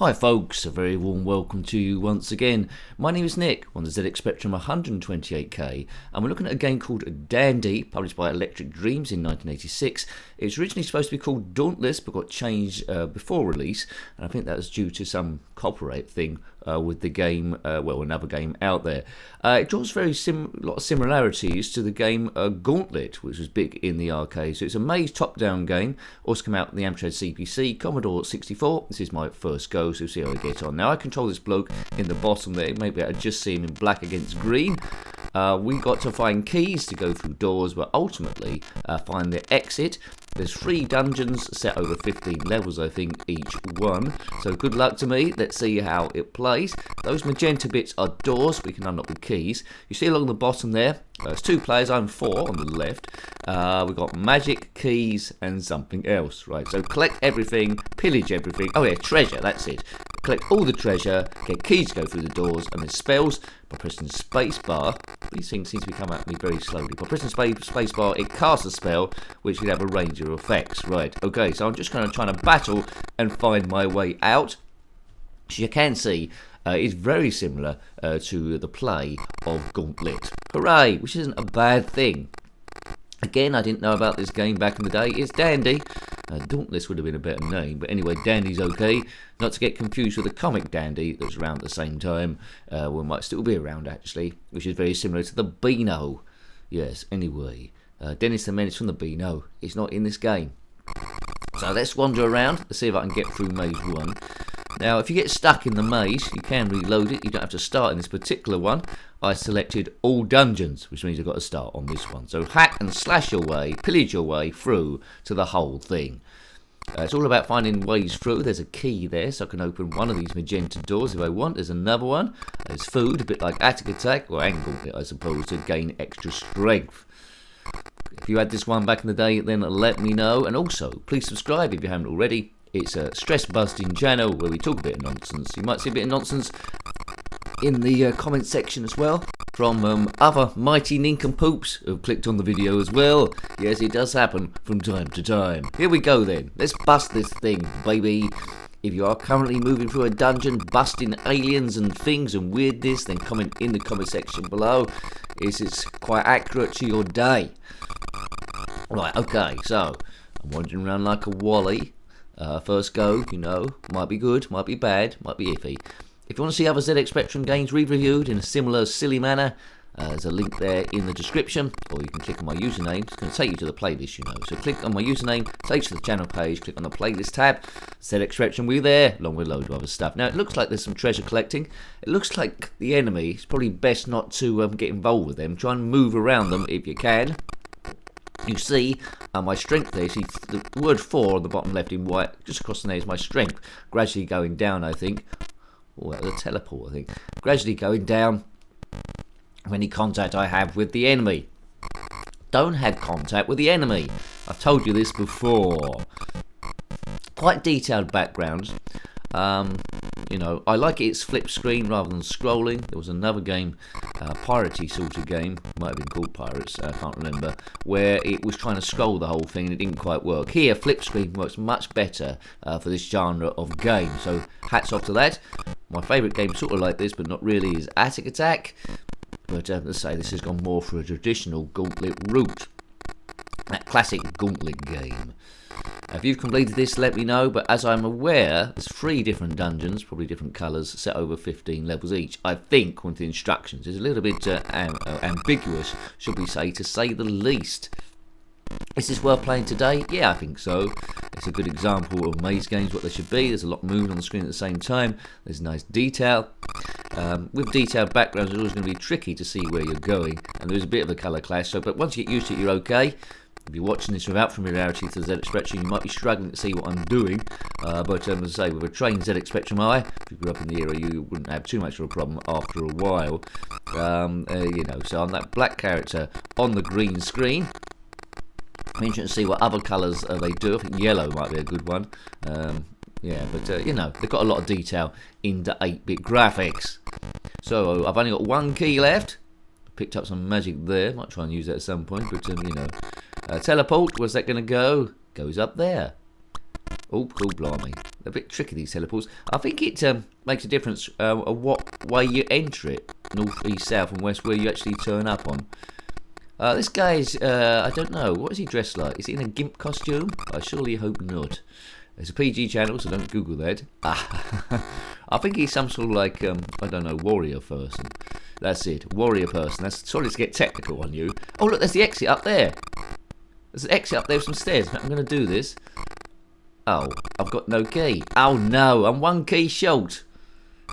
Hi folks, a very warm welcome to you once again. My name is Nick on the zxspectrum 128K and we're looking at a game called Dandy, published by Electric Dreams in 1986. It was originally supposed to be called Dauntless but got changed before release, and I think that was due to some copyright thing with the game, another game out there. It draws a lot of similarities to the game Gauntlet, which was big in the arcade. So it's a maze top-down game, also come out in the Amstrad CPC, Commodore 64. This is my first go, so we'll see how I get on. Now I control this bloke in the bottom there, maybe I just see him in black against green. We got to find keys to go through doors, but ultimately find the exit. There's 3 dungeons set over 15 levels, I think, each one. So good luck to me. Let's see how it plays. Those magenta bits are doors. We can unlock the keys. You see along the bottom there, there's 2 players. I'm 4 on the left. We've got magic, keys, and something else. Right, so collect everything, pillage everything. Oh yeah, treasure, that's it. Collect all the treasure, get keys to go through the doors, and then spells by pressing space bar. These things seem to be coming at me very slowly. By pressing space bar, it casts a spell which can have a range of effects. Right, okay, so I'm just kind of trying to battle and find my way out. As you can see, it's very similar to the play of Gauntlet. Hooray, which isn't a bad thing. Again, I didn't know about this game back in the day. It's Dandy. Dauntless would have been a better name, but anyway, Dandy's okay. Not to get confused with the comic Dandy that was around at the same time. Well, might still be around actually, which is very similar to the Beano. Yes, anyway, Dennis the Menace from the Beano is not in this game. So let's wander around. Let's see if I can get through maze 1. Now, if you get stuck in the maze, you can reload it. You don't have to start in this particular one. I selected all dungeons, which means I've got to start on this one. So hack and slash your way, pillage your way through to the whole thing. It's all about finding ways through. There's a key there, so I can open one of these magenta doors if I want. There's another one. There's food, a bit like Attic Attack, or Angle, I suppose, to gain extra strength. If you had this one back in the day, then let me know. And also, please subscribe if you haven't already. It's a stress-busting channel where we talk a bit of nonsense. You might see a bit of nonsense in the comment section as well from other mighty nincompoops who've clicked on the video as well. Yes, it does happen from time to time. Here we go then. Let's bust this thing, baby. If you are currently moving through a dungeon, busting aliens and things and weirdness, then comment in the comment section below. It's quite accurate to your day. Right, okay, so I'm wandering around like a wally. First go, you know, might be good, might be bad, might be iffy. If you want to see other ZX Spectrum games reviewed in a similar silly manner, there's a link there in the description, or you can click on my username. It's going to take you to the playlist, you know. So click on my username, takes you to the channel page, click on the playlist tab, ZX Spectrum, we're there, along with loads of other stuff. Now, it looks like there's some treasure collecting. It looks like the enemy, it's probably best not to get involved with them. Try and move around them if you can. You see my strength there. You see the word 4 on the bottom left in white, just across the there is my strength, gradually going down, I think. Oh, that was a teleport, I think. Gradually going down for any contact I have with the enemy. Don't have contact with the enemy. I've told you this before. Quite detailed backgrounds. You know, I like it's flip screen rather than scrolling. There was another game, piratey sort of game, might have been called Pirates, I can't remember, where it was trying to scroll the whole thing and it didn't quite work. Here, flip screen works much better for this genre of game, so hats off to that. My favourite game sort of like this, but not really, is Attic Attack. But let's say this has gone more for a traditional Gauntlet route. That classic Gauntlet game. If you've completed this, let me know, but as I'm aware, there's 3 different dungeons, probably different colours, set over 15 levels each. I think, with the instructions, it's a little bit ambiguous, should we say, to say the least. Is this worth playing today? Yeah, I think so. It's a good example of maze games, what they should be. There's a lot moving on the screen at the same time. There's nice detail. With detailed backgrounds, it's always going to be tricky to see where you're going, and there's a bit of a colour clash, but once you get used to it, you're okay. If you're watching this without familiarity to the ZX Spectrum, you might be struggling to see what I'm doing. But as I say, with a trained ZX Spectrum eye, if you grew up in the era, you wouldn't have too much of a problem after a while. You know, so I'm that black character on the green screen. I'm interested to see what other colours they do. I think yellow might be a good one. Yeah, but you know, they've got a lot of detail in the 8-bit graphics. So I've only got 1 key left. Picked up some magic there. Might try and use that at some point, but you know. Teleport, where's that going to go? Goes up there. Oh, cool, blimey. They're a bit tricky, these teleports. I think it makes a difference what way you enter it. North, east, south and west, where you actually turn up on. This guy's, I don't know, what is he dressed like? Is he in a gimp costume? I surely hope not. It's a PG channel, so don't Google that. I think he's some sort of like, I don't know, warrior person. That's it, warrior person. That's sorry to get technical on you. Oh look, there's the exit up there. There's an exit up there with some stairs. I'm going to do this. Oh, I've got no key. Oh no, I'm one key short.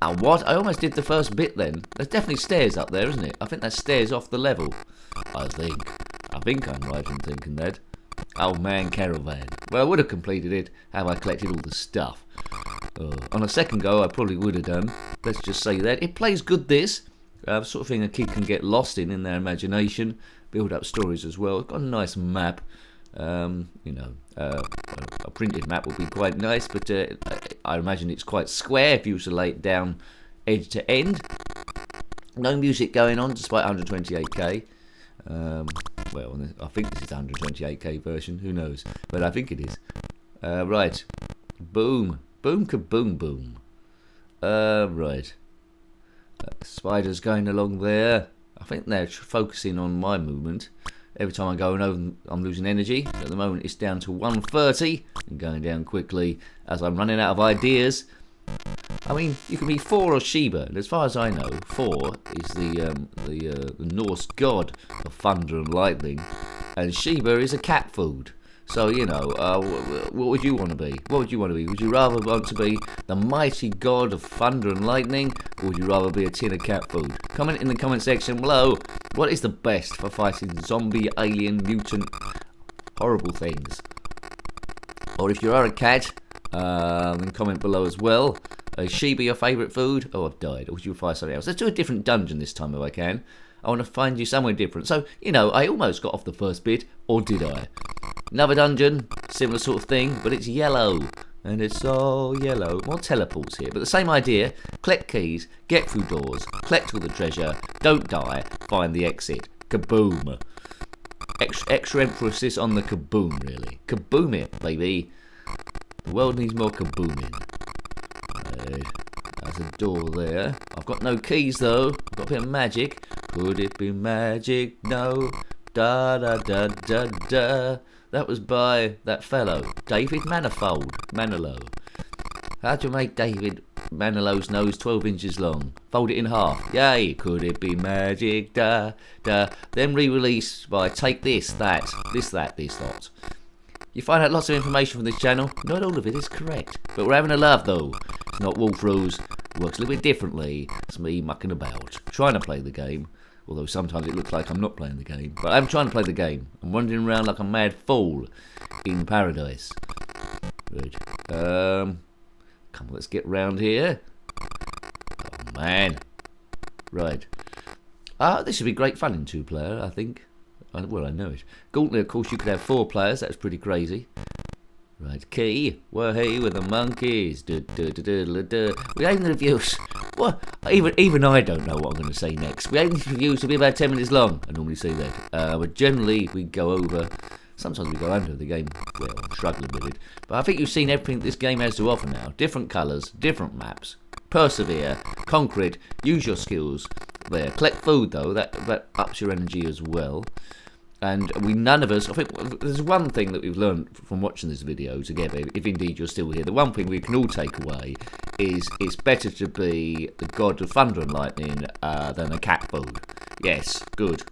Oh what? I almost did the first bit then. There's definitely stairs up there, isn't it? I think that's stairs off the level. I think I'm right in thinking that. Oh man, caravan. Well, I would have completed it had I collected all the stuff. On a second go, I probably would have done. Let's just say that. It plays good, this. Sort of thing a kid can get lost in their imagination. Build up stories as well. It's got a nice map. You know, a printed map would be quite nice, but I imagine it's quite square if you was to lay it down edge to end. No music going on despite 128k. Well, I think this is the 128k version, who knows, but I think it is. Right, boom, boom, kaboom, boom. Right, spiders going along there. I think they're focusing on my movement. Every time I go over, I'm losing energy. So at the moment, it's down to 130 and going down quickly as I'm running out of ideas. I mean, you can be Thor or Sheba, and as far as I know, Thor is the Norse god of thunder and lightning, and Sheba is a cat food. So, you know, what would you want to be? What would you want to be? Would you rather want to be the mighty god of thunder and lightning, or would you rather be a tin of cat food? Comment in the comment section below. What is the best for fighting zombie, alien, mutant, horrible things? Or if you are a cat, then comment below as well. Is Sheba your favourite food? Oh, I've died. Or would you find something else? Let's do a different dungeon this time if I can. I want to find you somewhere different. So, you know, I almost got off the first bit, or did I? Another dungeon, similar sort of thing, but it's yellow. And it's all yellow. More teleports here, but the same idea. Collect keys, get through doors, collect all the treasure, don't die, find the exit. Kaboom. Extra emphasis on the kaboom, really. Kaboom it, baby. The world needs more kabooming. There's a door there. I've got no keys though. I've got a bit of magic. Could it be magic? No. Da da da da da. That was by that fellow, David Manilow. How do you make David Manilow's nose 12 inches long? Fold it in half. Yay! Could it be magic? Da da. Then re-released by Take This, That, This, That, This Lot. You find out lots of information from this channel. Not all of it is correct, but we're having a laugh though. It's not Wolf Rules. It works a little bit differently. It's me mucking about, trying to play the game. Although sometimes it looks like I'm not playing the game. But I'm trying to play the game. I'm wandering around like a mad fool in paradise. Right. Come on, let's get round here. Oh, man. Right. This should be great fun in 2-player, I think. Well, I know it. Gauntlet, of course, you could have 4 players. That's pretty crazy. Right, key. We're here with the monkeys. We aim the reviews. What? Even I don't know what I'm going to say next. We aim the reviews to be about 10 minutes long. I normally say that. But generally, we go over. Sometimes we go under the game. Well, I'm struggling with it. But I think you've seen everything this game has to offer now. Different colours, different maps. Persevere, conquer it, use your skills. There. Collect food, though. That ups your energy as well. And none of us, I think there's one thing that we've learned from watching this video together, if indeed you're still here, the one thing we can all take away is it's better to be the god of thunder and lightning than a cat food. Yes, good.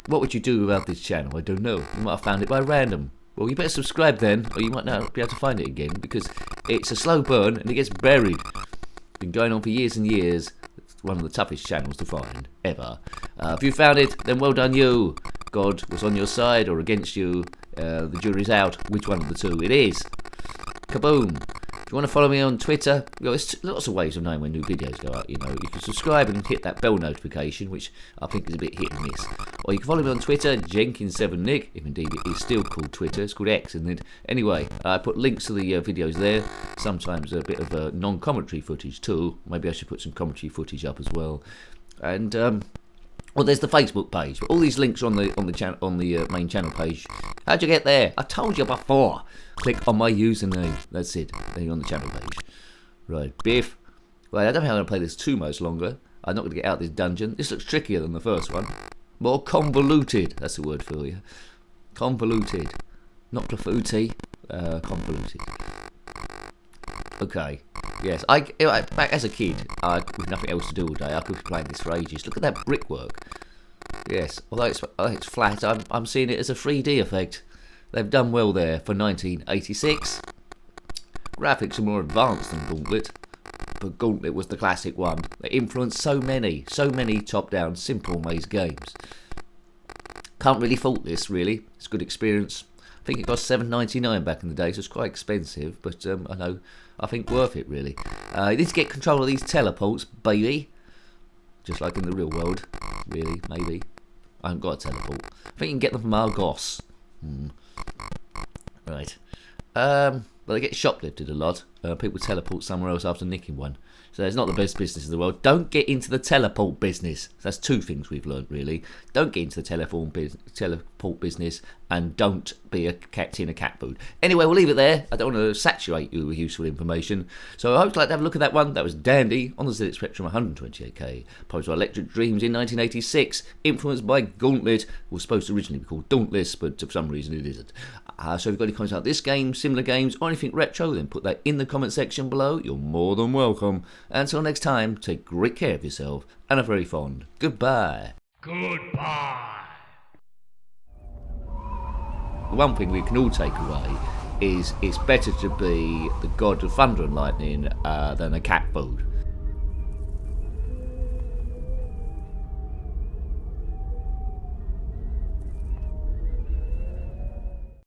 What would you do without this channel? I don't know. You might have found it by random. Well, you better subscribe then, or you might not be able to find it again, because it's a slow burn and it gets buried. Been going on for years and years. It's one of the toughest channels to find, ever. If you found it, then well done you. God was on your side or against you. The jury's out. Which one of the two it is? Kaboom. If you want to follow me on Twitter, well, there's lots of ways of knowing when new videos go out. You know, you can subscribe and hit that bell notification, which I think is a bit hit and miss. Or you can follow me on Twitter, Jenkins7Nick, if indeed it is still called Twitter. It's called X, isn't it? Anyway, I put links to the videos there. Sometimes a bit of non-commentary footage too. Maybe I should put some commentary footage up as well. And Well, there's the Facebook page. All these links are on the main channel page. How'd you get there? I told you before. Click on my username. That's it. Then you're on the channel page. Right, Biff. Well, I don't think I'm going to play this too much longer. I'm not going to get out of this dungeon. This looks trickier than the first one. More convoluted. That's the word for you. Convoluted. Not clafouty. Convoluted. Okay. Yes, back as a kid, with nothing else to do all day, I could be playing this for ages. Look at that brickwork. Yes, although it's flat, I'm seeing it as a 3D effect. They've done well there for 1986. Graphics are more advanced than Gauntlet, but Gauntlet was the classic one. They influenced so many top-down, simple maze games. Can't really fault this, really. It's a good experience. I think it cost $7.99 back in the day, so it's quite expensive, but I think worth it, really. You need to get control of these teleports, baby. Just like in the real world, really, maybe. I haven't got a teleport. I think you can get them from Argos. Right. Well, they get shoplifted a lot. People teleport somewhere else after nicking one. So it's not the best business in the world. Don't get into the teleport business. That's two things we've learned, really. Don't get into the teleport business, and don't be a cat in a cat food. Anyway, we'll leave it there. I don't want to saturate you with useful information. So I hope you'd like to have a look at that one. That was Dandy on the ZX Spectrum 128K. Published by Electric Dreams in 1986. Influenced by Gauntlet. It was supposed to originally be called Dauntless, but for some reason it isn't. So if you've got any comments about this game, similar games, or anything retro, then put that in the comment section below. You're more than welcome. Until next time, take great care of yourself, and a very fond goodbye. Goodbye. The one thing we can all take away is it's better to be the god of thunder and lightning than a cat food.